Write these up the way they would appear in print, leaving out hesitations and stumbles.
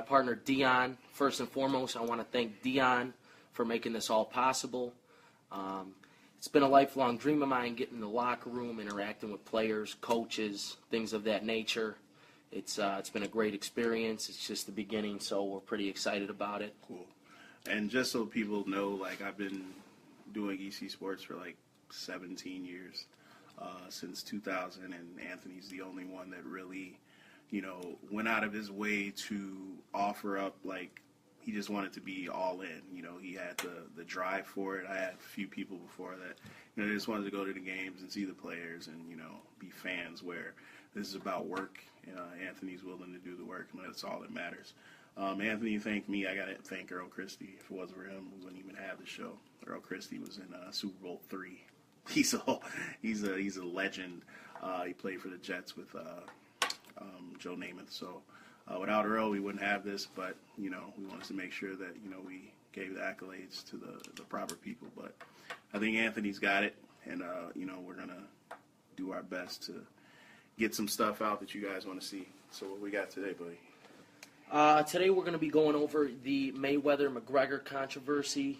my partner Dion. First and foremost, I want to thank Dion for making this all possible. It's been a lifelong dream of mine, getting in the locker room, interacting with players, coaches, things of that nature. It's been a great experience. It's just the beginning, so we're pretty excited about it. Cool. And just so people know, like, I've been doing ECsports for like 17 years, since 2000, and Anthony's the only one that really, went out of his way to offer up, like, he just wanted to be all in. He had the drive for it. I had a few people before that, they just wanted to go to the games and see the players and, be fans, where this is about work. Anthony's willing to do the work, and that's all that matters. Anthony thanked me. I got to thank Earl Christie. If it wasn't for him, we wouldn't even have the show. Earl Christie was in Super Bowl III. He's a legend. He played for the Jets with Joe Namath. So without Earl, we wouldn't have this. But we wanted to make sure that we gave the accolades to the proper people. But I think Anthony's got it, and we're gonna do our best to get some stuff out that you guys want to see. So what we got today, buddy? Today we're going to be going over the Mayweather-McGregor controversy,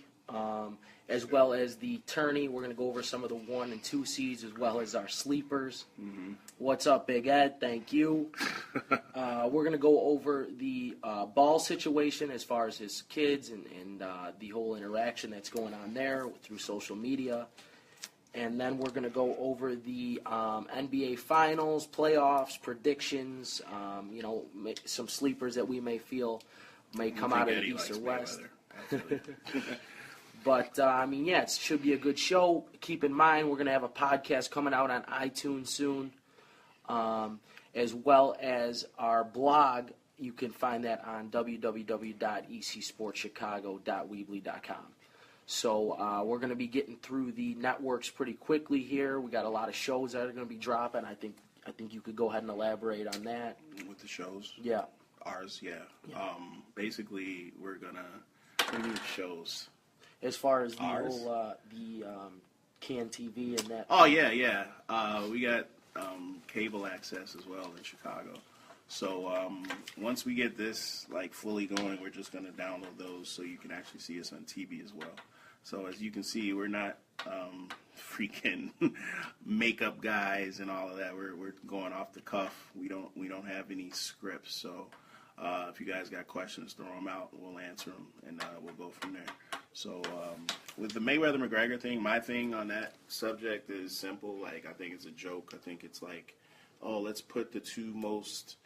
as well as the tourney. We're going to go over some of the 1 and 2 seeds, as well as our sleepers. Mm-hmm. What's up, Big Ed? Thank you. We're going to go over the ball situation as far as his kids and the whole interaction that's going on there through social media. And then we're going to go over the NBA Finals, playoffs, predictions, some sleepers that we may feel may come out of the East or West. But, it should be a good show. Keep in mind, we're going to have a podcast coming out on iTunes soon, as well as our blog. You can find that on www.ecsportschicago.weebly.com. So we're going to be getting through the networks pretty quickly here. We got a lot of shows that are going to be dropping. I think you could go ahead and elaborate on that. With the shows? Yeah. Ours, yeah. Basically, we're going to do shows. As far as the whole CAN TV and that. Oh, yeah. We got cable access as well in Chicago. So once we get this fully going, we're just going to download those so you can actually see us on TV as well. So as you can see, we're not freaking makeup guys and all of that. We're going off the cuff. We don't have any scripts. So if you guys got questions, throw them out. We'll answer them, and we'll go from there. So with the Mayweather-McGregor thing, my thing on that subject is simple. I think it's a joke. I think it's let's put the two most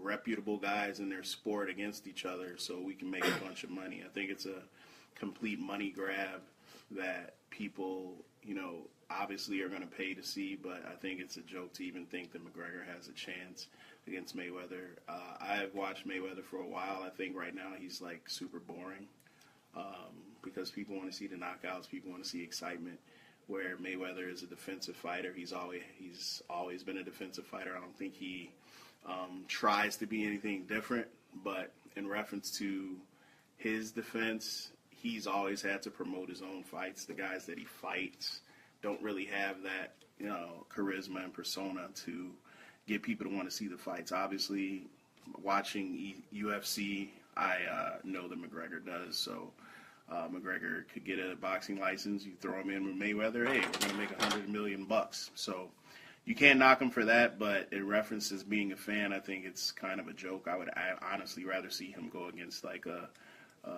reputable guys in their sport against each other so we can make a bunch of money. I think it's a complete money grab that people, obviously are going to pay to see, but I think it's a joke to even think that McGregor has a chance against Mayweather. I've watched Mayweather for a while. I think right now he's super boring because people want to see the knockouts, people want to see excitement. Where Mayweather is a defensive fighter, he's always been a defensive fighter. I don't think he tries to be anything different. But in reference to his defense, he's always had to promote his own fights. The guys that he fights don't really have that, charisma and persona to get people to want to see the fights. Obviously, watching UFC, I know that McGregor does. So McGregor could get a boxing license. You throw him in with Mayweather. Hey, we're gonna make $100 million. So you can't knock him for that. But in reference to being a fan, I think it's kind of a joke. I honestly rather see him go against a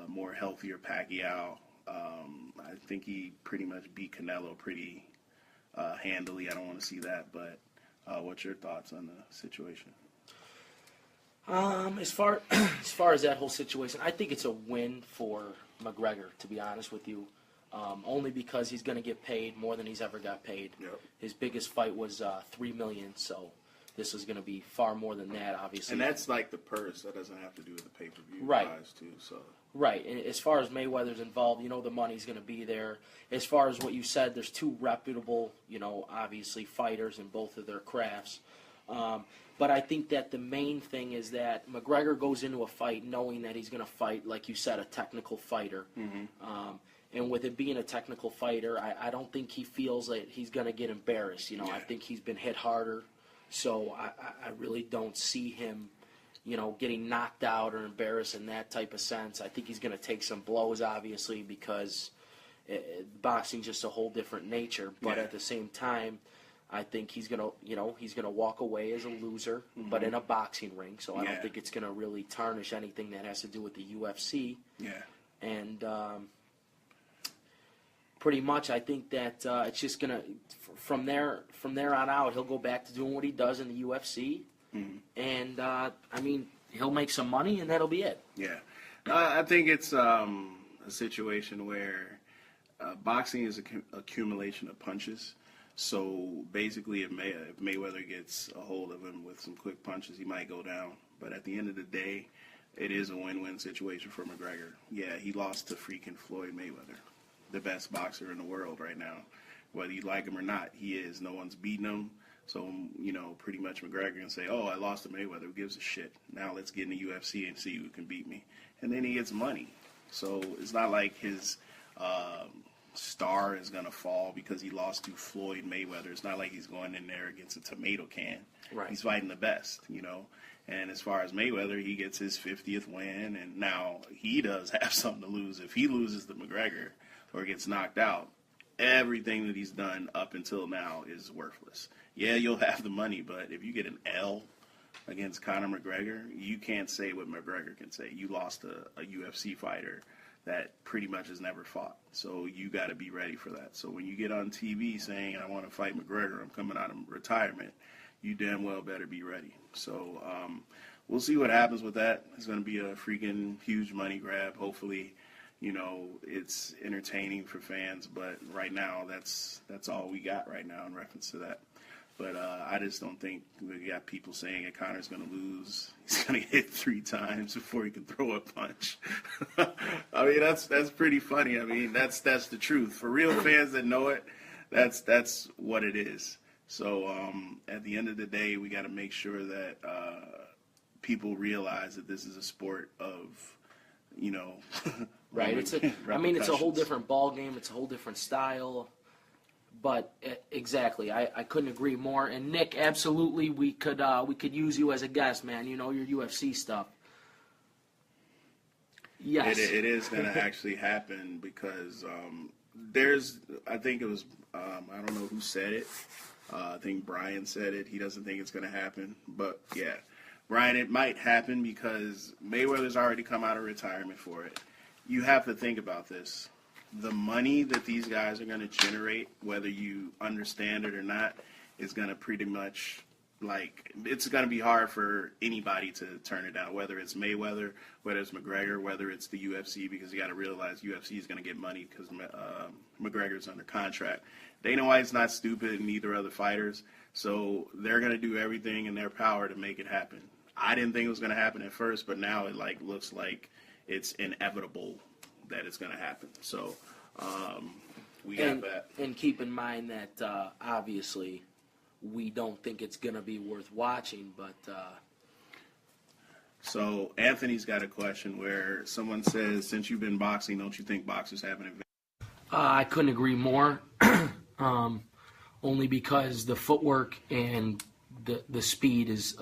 more healthier Pacquiao. I think he pretty much beat Canelo pretty handily. I don't want to see that. But what's your thoughts on the situation? As far as that whole situation, I think it's a win for McGregor, to be honest with you, only because he's going to get paid more than he's ever got paid. Yep. His biggest fight was $3 million, so this is going to be far more than that, obviously. And that's the purse. That doesn't have to do with the pay-per-view guys, too. So. Right, and as far as Mayweather's involved, the money's going to be there. As far as what you said, there's two reputable, obviously fighters in both of their crafts. But I think that the main thing is that McGregor goes into a fight knowing that he's going to fight, like you said, a technical fighter. Mm-hmm. And with it being a technical fighter, I don't think he feels that he's going to get embarrassed. I think he's been hit harder. So I really don't see him, getting knocked out or embarrassed in that type of sense. I think he's going to take some blows, obviously, because boxing's just a whole different nature. But at the same time, I think he's gonna walk away as a loser, but in a boxing ring. So I don't think it's gonna really tarnish anything that has to do with the UFC. Yeah. And pretty much, I think that it's just gonna from there on out, he'll go back to doing what he does in the UFC, and he'll make some money, and that'll be it. Yeah, I think it's a situation where boxing is an accumulation of punches. So basically, if Mayweather gets a hold of him with some quick punches, he might go down. But at the end of the day, it is a win-win situation for McGregor. Yeah, he lost to freaking Floyd Mayweather, the best boxer in the world right now. Whether you like him or not, he is. No one's beating him. So, pretty much McGregor can say, oh, I lost to Mayweather. Who gives a shit? Now let's get in the UFC and see who can beat me. And then he gets money. So it's not like his star is going to fall because he lost to Floyd Mayweather. It's not like he's going in there against a tomato can. Right. He's fighting the best, And as far as Mayweather, he gets his 50th win, and now he does have something to lose. If he loses to McGregor or gets knocked out, everything that he's done up until now is worthless. Yeah, you'll have the money, but if you get an L against Conor McGregor, you can't say what McGregor can say. You lost a UFC fighter that pretty much has never fought. So you got to be ready for that. So when you get on TV saying, I want to fight McGregor, I'm coming out of retirement, you damn well better be ready. So we'll see what happens with that. It's going to be a freaking huge money grab. Hopefully, it's entertaining for fans. But right now, that's all we got right now in reference to that. But I just don't think we got people saying that Conor's going to lose. He's going to hit 3 times before he can throw a punch. I mean, that's pretty funny. I mean, that's the truth. For real fans that know it, that's what it is. So at the end of the day, we got to make sure that people realize that this is a sport of, right. It's a whole different ball game. It's a whole different style. But exactly, I couldn't agree more. And Nick, absolutely, we could use you as a guest, man. Your UFC stuff. Yes, it is going to actually happen because I think it was I don't know who said it. I think Brian said it. He doesn't think it's going to happen, but yeah, Brian, it might happen because Mayweather's already come out of retirement for it. You have to think about this. The money that these guys are going to generate, whether you understand it or not, is going to pretty much, it's going to be hard for anybody to turn it down, whether it's Mayweather, whether it's McGregor, whether it's the UFC, because you got to realize UFC is going to get money because McGregor's under contract. Dana White's not stupid, and neither are the fighters, so they're going to do everything in their power to make it happen. I didn't think it was going to happen at first, but now it looks like it's inevitable that it's going to happen. So we got that. And keep in mind that obviously we don't think it's going to be worth watching, but... So Anthony's got a question where someone says, since you've been boxing, don't you think boxers have an advantage? I couldn't agree more. Only because the footwork and the speed is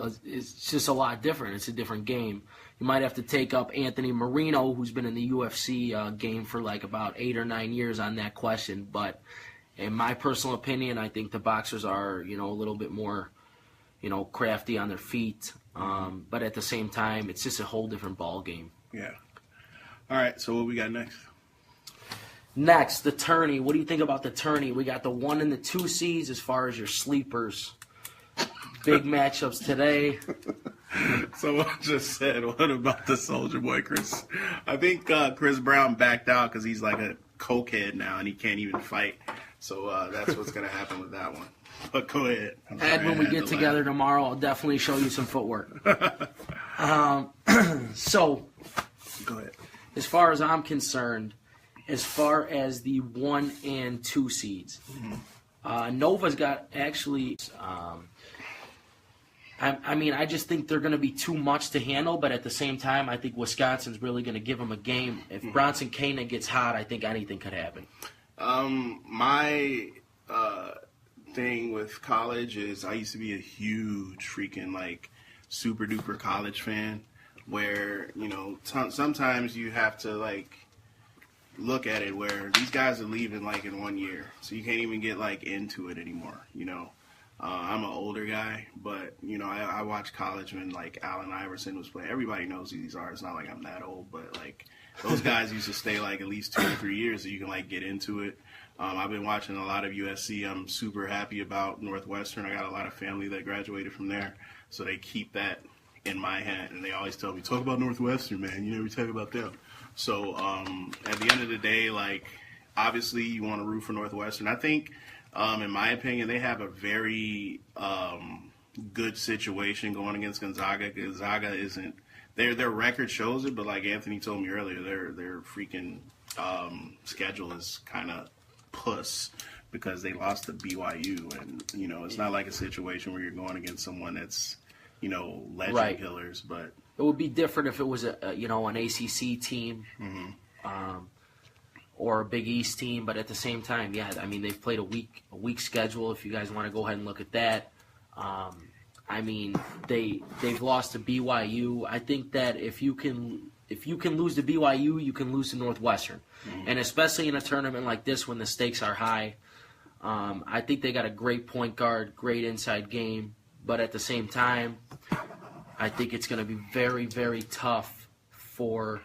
just a lot different. It's a different game. You might have to take up Anthony Marino, who's been in the UFC game for about 8 or 9 years on that question. But in my personal opinion, I think the boxers are, a little bit more, crafty on their feet. But at the same time, it's just a whole different ball game. Yeah. All right, so what we got next? Next, the tourney. What do you think about the tourney? We got the 1 and the 2 seeds as far as your sleepers. Big matchups today. Someone just said, what about the Soldier Boy, Chris? I think Chris Brown backed out because he's like a cokehead now and he can't even fight. So that's what's going to happen with that one. But go ahead. Ed, when we get together tomorrow, I'll definitely show you some footwork. So, go ahead. As far as I'm concerned, as far as the 1 and 2 seeds, Nova's got actually... I just think they're going to be too much to handle, but at the same time, I think Wisconsin's really going to give them a game. If Bronson Koenig gets hot, I think anything could happen. My thing with college is I used to be a huge freaking super duper college fan, where sometimes you have to like look at it where these guys are leaving like in 1 year, so you can't even get like into it anymore. I'm an older guy, but I watch college when like Allen Iverson was playing. Everybody knows who these are. It's not like I'm that old, but like those guys used to stay like at least 2 or 3 years so you can like get into it. I've been watching a lot of USC. I'm super happy about Northwestern. I got a lot of family that graduated from there, so they keep that in my head, and they always tell me, talk about Northwestern, man. You never talk about them. So at the end of the day, like, obviously you want to root for Northwestern. I think, in my opinion, they have a very good situation going against Gonzaga. Gonzaga isn't – their record shows it, but like Anthony told me earlier, their freaking schedule is kind of puss because they lost to BYU. And, it's not like a situation where you're going against someone that's, legend Right. killers, but – It would be different if it was an ACC team, or a Big East team. But at the same time, yeah, I mean they've played a week schedule. If you guys want to go ahead and look at that, I mean they've lost to BYU. I think that if you can lose to BYU, you can lose to Northwestern, and especially in a tournament like this when the stakes are high. I think they got a great point guard, great inside game, but at the same time, I think it's going to be very, very tough for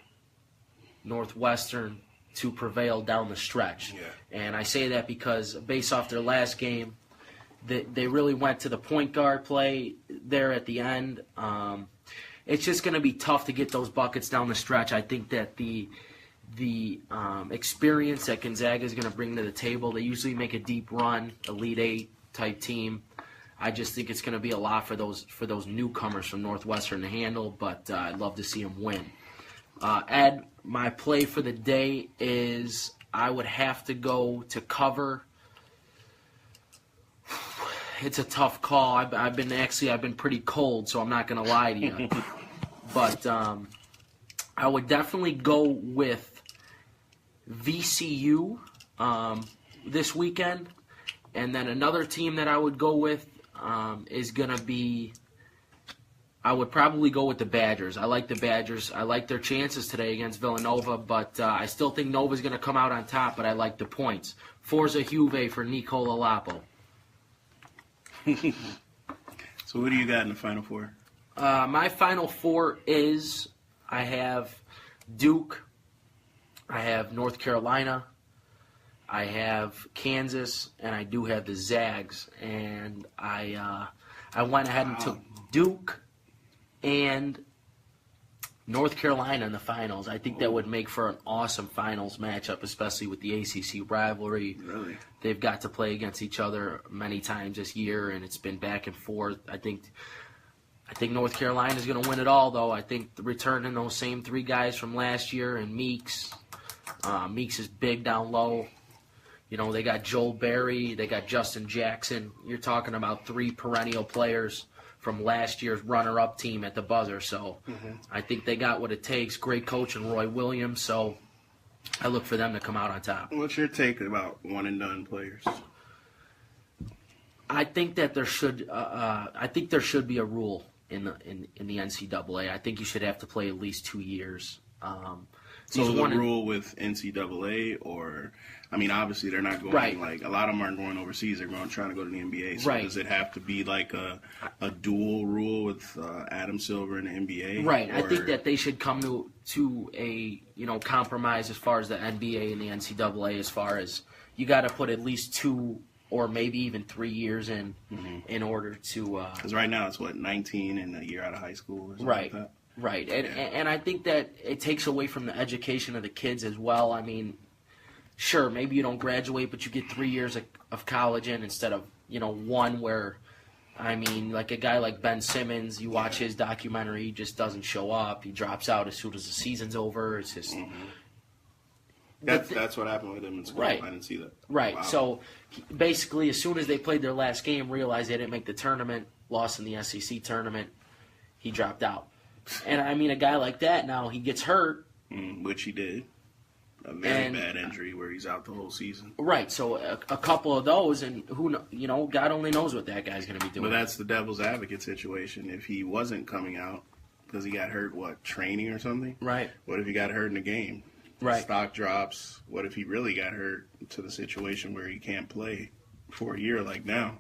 Northwestern to prevail down the stretch. Yeah. And I say that because based off their last game, they really went to the point guard play there at the end. It's just going to be tough to get those buckets down the stretch. I think that the experience that Gonzaga is going to bring to the table, they usually make a deep run, Elite Eight type team. I just think it's going to be a lot for those newcomers from Northwestern to handle, but I'd love to see them win. Ed, my play for the day is I would have to go to cover. It's a tough call. I've been pretty cold, so I'm not going to lie to you. But I would definitely go with VCU this weekend. And then another team that I would go with is going to be, I would probably go with the Badgers. I like the Badgers. I like their chances today against Villanova, but I still think Nova's going to come out on top, but I like the points. Forza Juve for Nicola Lapo. So what do you got in the Final Four? My Final Four is I have Duke, I have North Carolina, I have Kansas, and I do have the Zags. And I went ahead and took Duke and North Carolina in the finals. I think that would make for an awesome finals matchup, especially with the ACC rivalry. Really? They've got to play against each other many times this year, and it's been back and forth. I think North Carolina is going to win it all, though. I think returning those same three guys from last year and Meeks. Meeks is big down low. They got Joel Berry, they got Justin Jackson. You're talking about three perennial players from last year's runner-up team at the buzzer. So I think they got what it takes. Great coach in Roy Williams. So I look for them to come out on top. What's your take about one-and-done players? I think that there should be a rule in the NCAA. I think you should have to play at least 2 years. So the rule with NCAA, or I mean, obviously they're not going like a lot of them aren't going overseas. They're trying to go to the NBA. So does it have to be like a dual rule with Adam Silver and the NBA? Right. Or I think that they should come to a compromise as far as the NBA and the NCAA. As far as you got to put at least 2 or maybe even 3 years in order to. Because right now it's 19 and a year out of high school or something like that. Right, and I think that it takes away from the education of the kids as well. I mean, sure, maybe you don't graduate, but you get 3 years of college in instead of, 1 where, I mean, like a guy like Ben Simmons, you watch his documentary, he just doesn't show up. He drops out as soon as the season's over. It's just... That's what happened with him in school. Right. I didn't see that. Right, Wow. So basically as soon as they played their last game, realized they didn't make the tournament, lost in the SEC tournament, he dropped out. And, I mean, a guy like that now, he gets hurt. Which he did. a very bad injury where he's out the whole season. Right. So a couple of those, and God only knows what that guy's going to be doing. But that's the devil's advocate situation. If he wasn't coming out because he got hurt, training or something? Right. What if he got hurt in the game? Right. Stock drops. What if he really got hurt to the situation where he can't play for a year like now?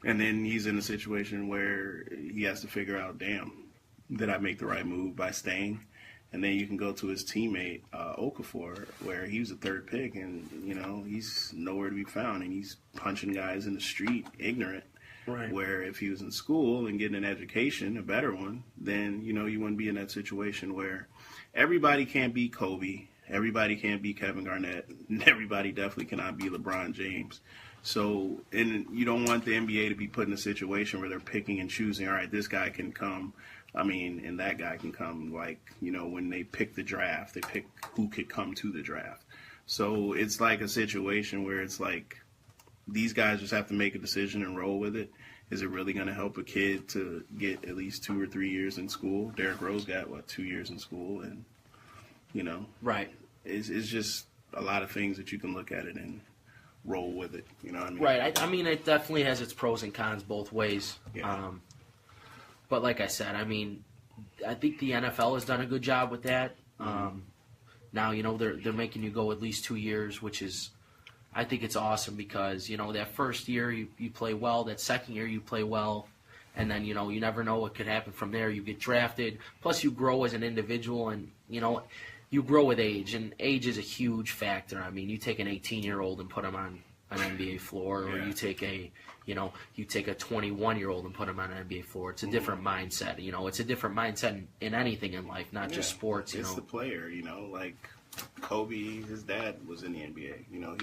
And then he's in a situation where he has to figure out, damn, did I make the right move by staying? And then you can go to his teammate, Okafor, where he was a third pick, and, he's nowhere to be found, and he's punching guys in the street, ignorant. Right. Where if he was in school and getting an education, a better one, then, you wouldn't be in that situation where everybody can't be Kobe, everybody can't be Kevin Garnett, and everybody definitely cannot be LeBron James. So, and you don't want the NBA to be put in a situation where they're picking and choosing, all right, this guy can come, and that guy can come, when they pick the draft, they pick who could come to the draft. So it's like a situation where it's like these guys just have to make a decision and roll with it. Is it really going to help a kid to get at least 2 or 3 years in school? Derrick Rose got, 2 years in school? And, Right. It's just a lot of things that you can look at it and roll with it. You know what I mean? Right. I mean, it definitely has its pros and cons both ways. Yeah. But like I said, I think the NFL has done a good job with that. Now, they're making you go at least 2 years, which is, I think it's awesome because, that first year you play well, that second year you play well, and then, you never know what could happen from there. You get drafted, plus you grow as an individual, and, you grow with age, and age is a huge factor. I mean, you take an 18-year-old and put him on an NBA floor, or you take a 21-year-old and put him on an NBA floor. It's a different mindset. It's a different mindset in anything in life, not just sports. It's the player. Like Kobe, his dad was in the NBA.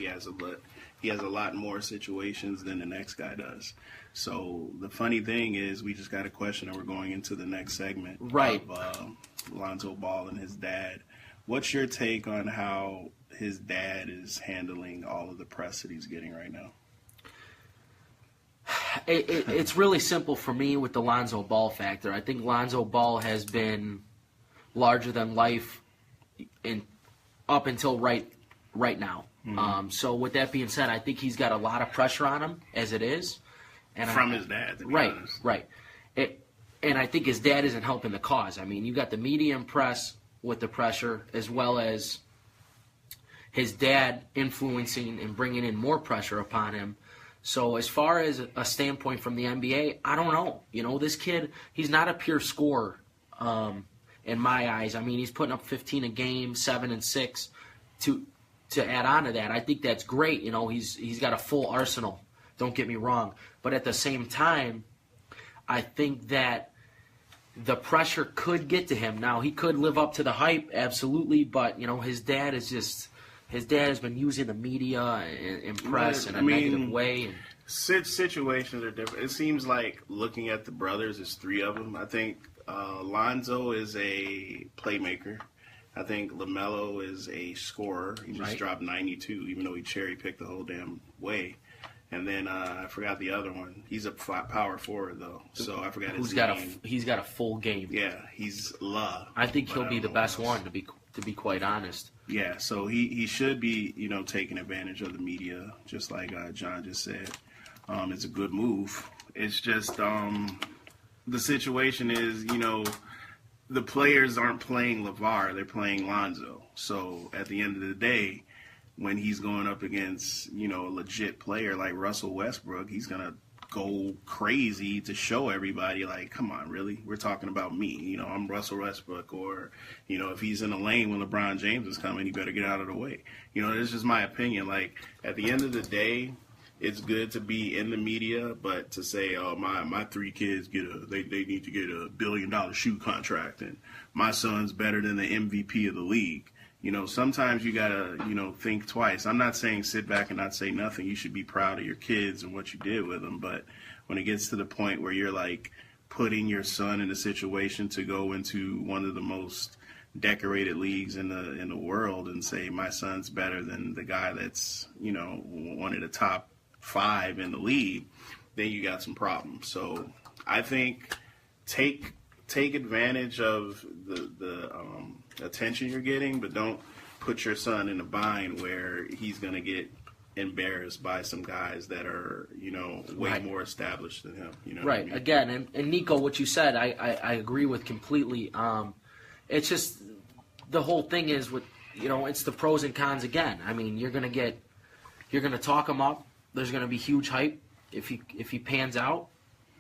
He has a lot more situations than the next guy does. So the funny thing is, we just got a question, and we're going into the next segment. Right. Of Lonzo Ball and his dad. What's your take on how his dad is handling all of the press that he's getting right now? It's really simple for me with the Lonzo Ball factor. I think Lonzo Ball has been larger than life up until right now. Mm-hmm. So with that being said, I think he's got a lot of pressure on him as it is. And From his dad, to be honest. Right. And I think his dad isn't helping the cause. I mean, you got the media and press with the pressure, as well as his dad influencing and bringing in more pressure upon him. So as far as a standpoint from the NBA, I don't know. This kid, he's not a pure scorer in my eyes. I mean, he's putting up 15 a game, 7 and 6 to add on to that. I think that's great. He's got a full arsenal. Don't get me wrong. But at the same time, I think that the pressure could get to him. Now, he could live up to the hype, absolutely, but, his dad has been using the media and press in a negative way. Situations are different. It seems like looking at the brothers, there's 3 of them. I think Lonzo is a playmaker. I think LaMelo is a scorer. He just dropped 92, even though he cherry-picked the whole damn way. And then I forgot the other one. He's a power forward, though, so I forgot his name. He's got a full game. Yeah, he's La. I think he'll be the best one, to be quite honest. Yeah, so he should be, taking advantage of the media, just like John just said. It's a good move. It's just the situation is, the players aren't playing LeVar, they're playing Lonzo. So at the end of the day, when he's going up against, a legit player like Russell Westbrook, he's going to go crazy to show everybody, like, come on, really? We're talking about me. I'm Russell Westbrook. Or, if he's in a lane when LeBron James is coming, he better get out of the way. This is just my opinion. Like, at the end of the day, it's good to be in the media, but to say, oh, my 3 kids they need to get $1 billion shoe contract, and my son's better than the MVP of the league. Sometimes you got to, think twice. I'm not saying sit back and not say nothing. You should be proud of your kids and what you did with them. But when it gets to the point where you're, like, putting your son in a situation to go into one of the most decorated leagues in the world and say my son's better than the guy that's, one of the top 5 in the league, then you got some problems. So I think take advantage of the attention you're getting, but don't put your son in a bind where he's going to get embarrassed by some guys that are, way more established than him. You know right. what I mean? Again, and Nico, what you said, I agree with completely. It's just the whole thing is with, it's the pros and cons again. I mean, you're going to talk him up. There's going to be huge hype. If he pans out,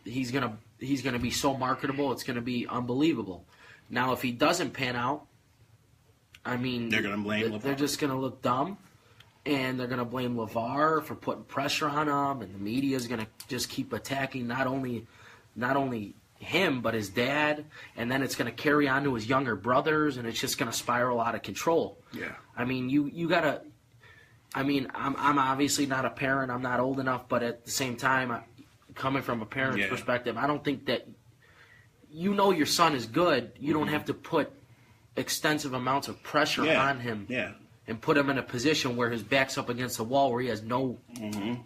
he's going to be so marketable. It's going to be unbelievable. Now, if he doesn't pan out, I mean, they're going to blame LeVar. They're just going to look dumb, and they're going to blame LeVar for putting pressure on him, and the media is going to just keep attacking not only him but his dad, and then it's going to carry on to his younger brothers, and it's just going to spiral out of control. Yeah. I mean, you got to. I mean, I'm obviously not a parent. I'm not old enough, but at the same time, coming from a parent's perspective, I don't think that your son is good. You don't have to put extensive amounts of pressure on him and put him in a position where his back's up against the wall where he has no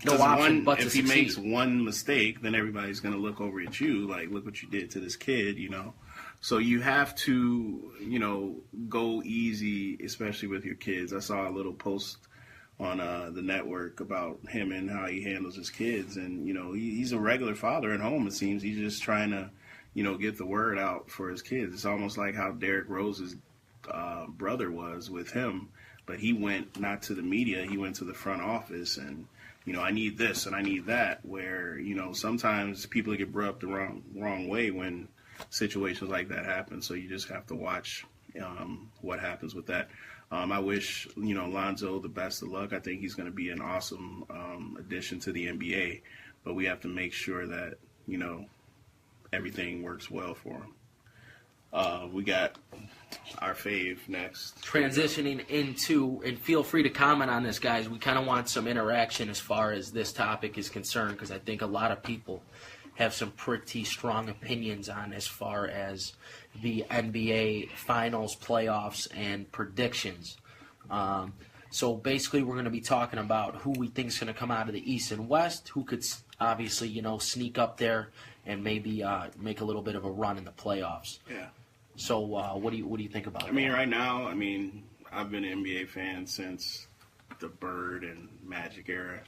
option but to succeed. If he makes one mistake, then everybody's going to look over at you like, look what you did to this kid, So you have to, go easy, especially with your kids. I saw a little post on the network about him and how he handles his kids. And, he's a regular father at home, it seems. He's just trying to, get the word out for his kids. It's almost like how Derrick Rose's brother was with him. But he went not to the media, he went to the front office and, I need this and I need that, where, sometimes people get brought up the wrong way when situations like that happen. So you just have to watch what happens with that. I wish, Lonzo the best of luck. I think he's going to be an awesome addition to the NBA, but we have to make sure that, everything works well for him. We got our fave next. Transitioning into, and feel free to comment on this, guys. We kind of want some interaction as far as this topic is concerned, because I think a lot of people have some pretty strong opinions on as far as the NBA Finals, playoffs, and predictions. So basically, we're going to be talking about who we think is going to come out of the East and West, who could obviously, sneak up there and maybe make a little bit of a run in the playoffs. Yeah. So what do you think about that? I mean, right now, I've been an NBA fan since the Bird and Magic era.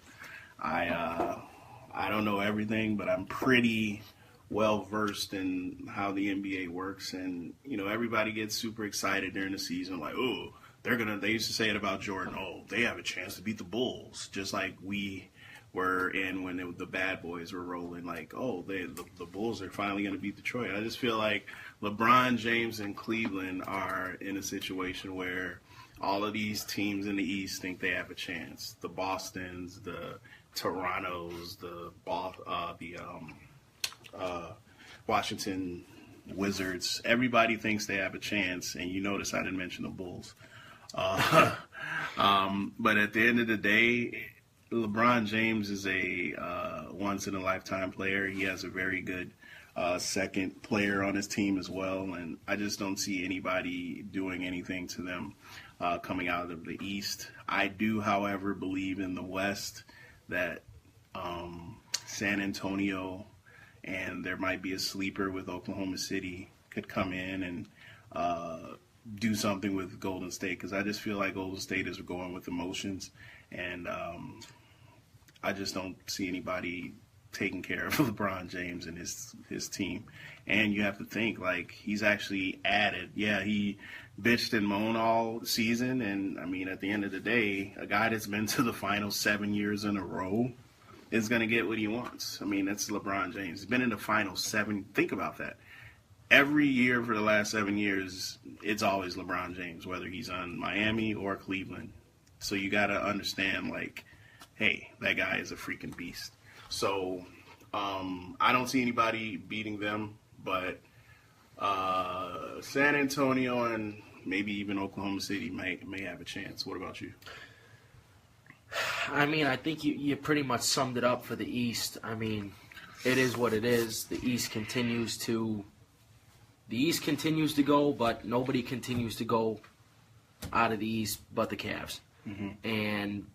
I don't know everything, but I'm pretty well versed in how the NBA works, and everybody gets super excited during the season, like, oh, they used to say it about Jordan, oh, they have a chance to beat the Bulls, just like we were in when the bad boys were rolling, like, oh, the Bulls are finally going to beat Detroit. I just feel like LeBron James and Cleveland are in a situation where all of these teams in the East think they have a chance. The Bostons, the Torontos, the Washington Wizards, everybody thinks they have a chance, and you notice I didn't mention the Bulls. But at the end of the day, LeBron James is a once-in-a-lifetime player. He has a very good second player on his team as well, and I just don't see anybody doing anything to them coming out of the East. I do, however, believe in the West that San Antonio, and there might be a sleeper with Oklahoma City, could come in and do something with Golden State, because I just feel like Golden State is going with emotions, and I just don't see anybody taking care of LeBron James and his team. And you have to think, like, he's actually added. Yeah, he bitched and moaned all season, and, at the end of the day, a guy that's been to the finals 7 years in a row is going to get what he wants. That's LeBron James. He's been in the finals 7. Think about that. Every year for the last 7 years, it's always LeBron James, whether he's on Miami or Cleveland. So you got to understand, like, hey, that guy is a freaking beast. So I don't see anybody beating them, but San Antonio and maybe even Oklahoma City may have a chance. What about you? I think you pretty much summed it up for the East. It is what it is. The East continues to go, but nobody continues to go out of the East but the Cavs. Mm-hmm. And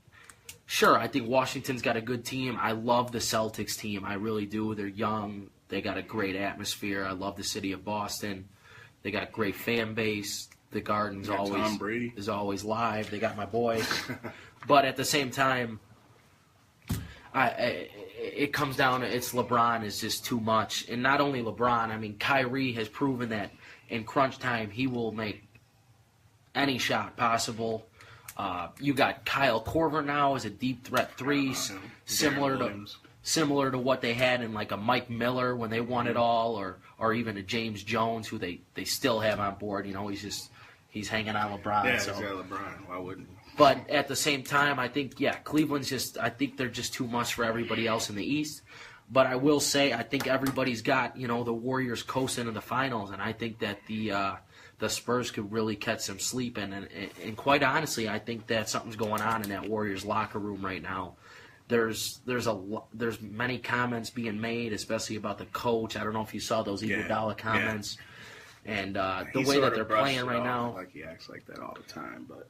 sure, I think Washington's got a good team. I love the Celtics team. I really do. They're young. They got a great atmosphere. I love the city of Boston. They got a great fan base. the Garden's Tom always Brady. is always live. They got my boy, but at the same time, it comes down to it's LeBron is just too much, and not only LeBron. I mean, Kyrie has proven that in crunch time he will make any shot possible. You got Kyle Korver now as a deep threat three, similar to what they had in like a Mike Miller when they won it all, or even a James Jones who they still have on board. You know, he's hanging on LeBron. Yeah, so. he's got LeBron. Why wouldn't he? But at the same time, I think, Cleveland's I think they're just too much for everybody else in the East. But I will say, I think everybody's got, the Warriors coasting to the finals, and I think that the Spurs could really catch some sleep. And quite honestly, I think that something's going on in that Warriors locker room right now. There's many comments being made, especially about the coach. I don't know if you saw those Iguodala comments. Yeah. And the way that they're playing right now. Like he acts like that all the time, but.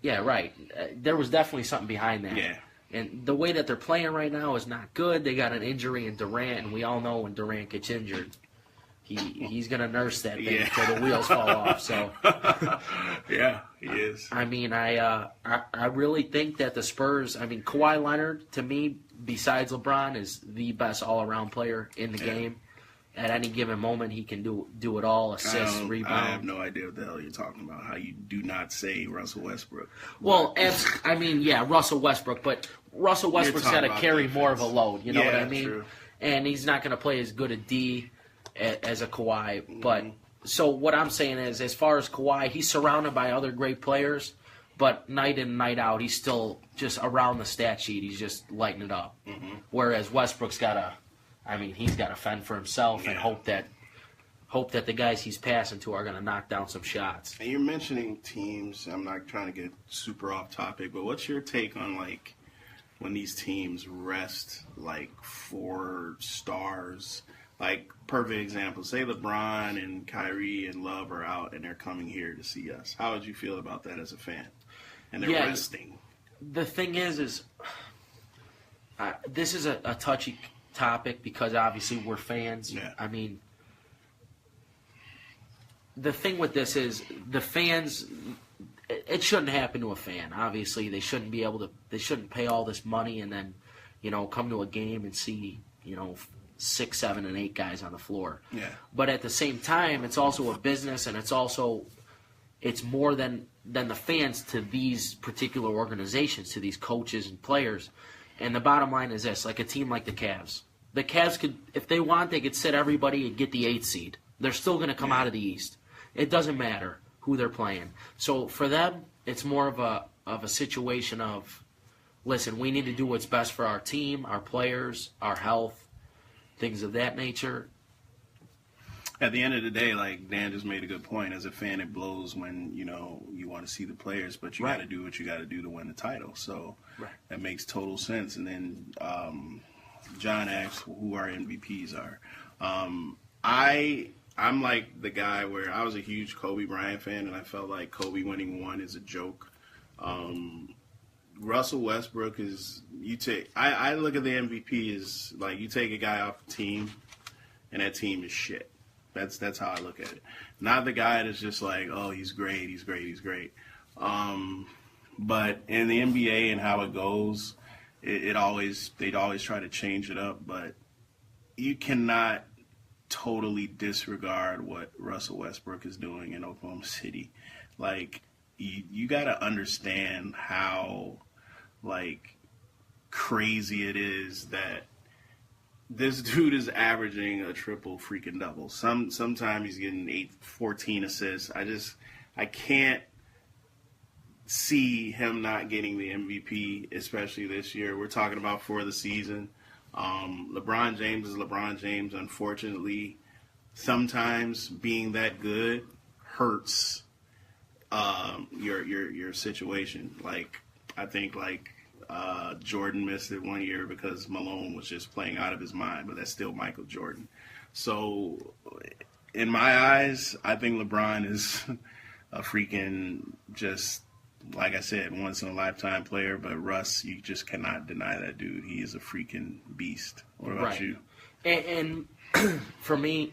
Right. There was definitely something behind that. Yeah. And the way that they're playing right now is not good. They got an injury in Durant, and we all know when Durant gets injured, he's going to nurse that thing until the wheels fall off. So. Yeah, he is. I mean, I really think that the Spurs. I mean, Kawhi Leonard to me, besides LeBron, is the best all-around player in the game. At any given moment, he can do it all, assist, rebound. I have no idea what the hell you're talking about, how you do not say Russell Westbrook. Well, Russell Westbrook, but Russell Westbrook's got to carry more of a load, you know what I mean? True. And he's not going to play as good a D as a Kawhi. But so what I'm saying is, as far as Kawhi, he's surrounded by other great players, but night in, night out, he's still just around the stat sheet. He's just lighting it up. Mm-hmm. Whereas Westbrook's got to... he's got to fend for himself and hope that the guys he's passing to are going to knock down some shots. And you're mentioning teams. I'm not trying to get super off topic, but what's your take on, like, when these teams rest, like, 4 stars? Like, perfect example. Say LeBron and Kyrie and Love are out and they're coming here to see us. How would you feel about that as a fan? And they're resting. The thing is this is a touchy topic because obviously we're fans. Yeah. I mean, the thing with this is the fans. It shouldn't happen to a fan. Obviously, they shouldn't be able to. They shouldn't pay all this money and then, come to a game and see 6, 7, and 8 guys on the floor. Yeah. But at the same time, it's also a business, and it's more than the fans to these particular organizations, to these coaches and players. And the bottom line is this, like a team like the Cavs. The Cavs could, if they want, they could sit everybody and get the 8th seed. They're still going to come out of the East. It doesn't matter who they're playing. So for them, it's more of a situation of, listen, we need to do what's best for our team, our players, our health, things of that nature. At the end of the day, like Dan just made a good point. As a fan, it blows when you want to see the players, but you got to do what you got to do to win the title. So that makes total sense. And then John asked who our MVPs are. I'm like the guy where I was a huge Kobe Bryant fan, and I felt like Kobe winning 1 is a joke. Russell Westbrook is I look at the MVP as like you take a guy off the team, and that team is shit. That's how I look at it. Not the guy that's just like, oh, he's great. But in the NBA and how it goes, they'd always try to change it up. But you cannot totally disregard what Russell Westbrook is doing in Oklahoma City. Like you got to understand how like crazy it is that this dude is averaging a triple freaking double. Sometimes he's getting 14 assists. I can't see him not getting the MVP, especially this year. We're talking about for the season. LeBron James is LeBron James. Unfortunately, sometimes being that good hurts your situation. Like I think Jordan missed it 1 year because Malone was just playing out of his mind, but that's still Michael Jordan. So, in my eyes, I think LeBron is a freaking just, like I said, once-in-a-lifetime player, but Russ, you just cannot deny that dude. He is a freaking beast. What about you? And for me,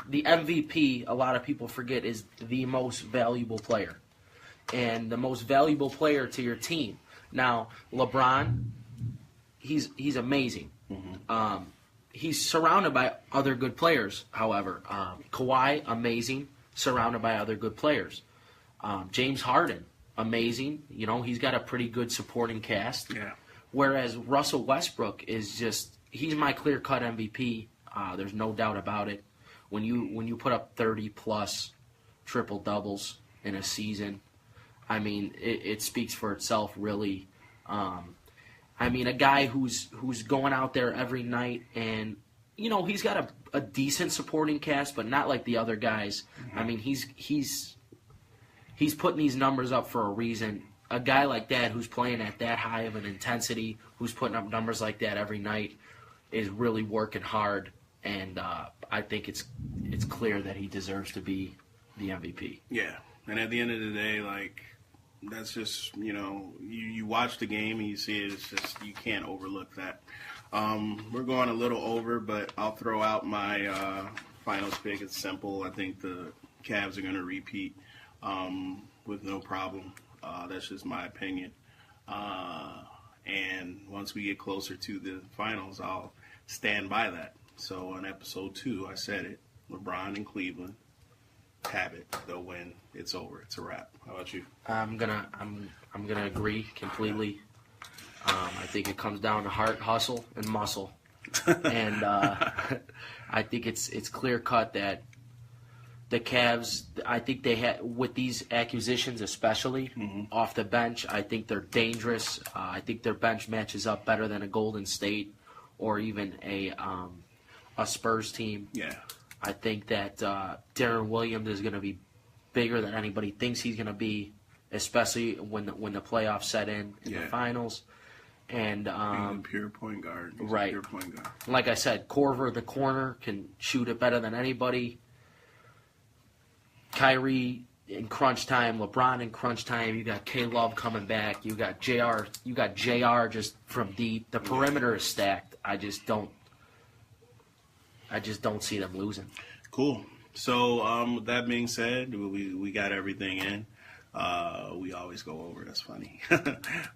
the MVP, a lot of people forget, is the most valuable player. And the most valuable player to your team. Now, LeBron, he's amazing. Mm-hmm. He's surrounded by other good players, however. Kawhi, amazing, surrounded by other good players. James Harden, amazing. You know, he's got a pretty good supporting cast. Yeah. Whereas Russell Westbrook is just, he's my clear-cut MVP. There's no doubt about it. When you put up 30-plus triple-doubles in a season, I mean, it speaks for itself, really. I mean, a guy who's going out there every night, and you know he's got a decent supporting cast, but not like the other guys. Mm-hmm. I mean, he's putting these numbers up for a reason. A guy like that who's playing at that high of an intensity, who's putting up numbers like that every night, is really working hard, and I think it's clear that he deserves to be the MVP. Yeah, and at the end of the day, like. That's just, you know, you watch the game and you see it, it's just, you can't overlook that. We're going a little over, but I'll throw out my finals pick. It's simple. I think the Cavs are going to repeat with no problem. That's just my opinion. And once we get closer to the finals, I'll stand by that. So on episode 2, I said it, LeBron in Cleveland. Have it. They'll win. It's over. It's a wrap. How about you? I'm gonna agree completely. I think it comes down to heart, hustle, and muscle, and I think it's clear cut that the Cavs. I think they had with these acquisitions, especially off the bench. I think they're dangerous. I think their bench matches up better than a Golden State or even a Spurs team. Yeah. I think that Darren Williams is going to be bigger than anybody thinks he's going to be, especially when the playoffs set in the finals. And pure point guard. He's right. A pure point guard. Like I said, Korver, the corner, can shoot it better than anybody. Kyrie in crunch time, LeBron in crunch time. You got K-Love coming back. You got JR. You got JR just from deep. The perimeter is stacked. I just don't see them losing. Cool. So with that being said, we got everything in. We always go over. That's funny.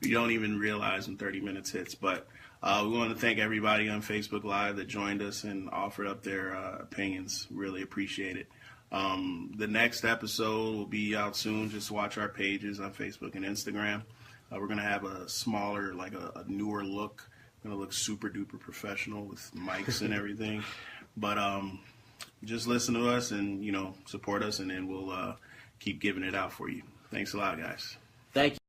We don't even realize when 30 minutes hits. But we want to thank everybody on Facebook Live that joined us and offered up their opinions. Really appreciate it. The next episode will be out soon. Just watch our pages on Facebook and Instagram. We're going to have a smaller, like a newer look. Going to look super duper professional with mics and everything. But just listen to us and, you know, support us, and then we'll keep giving it out for you. Thanks a lot, guys. Thank you.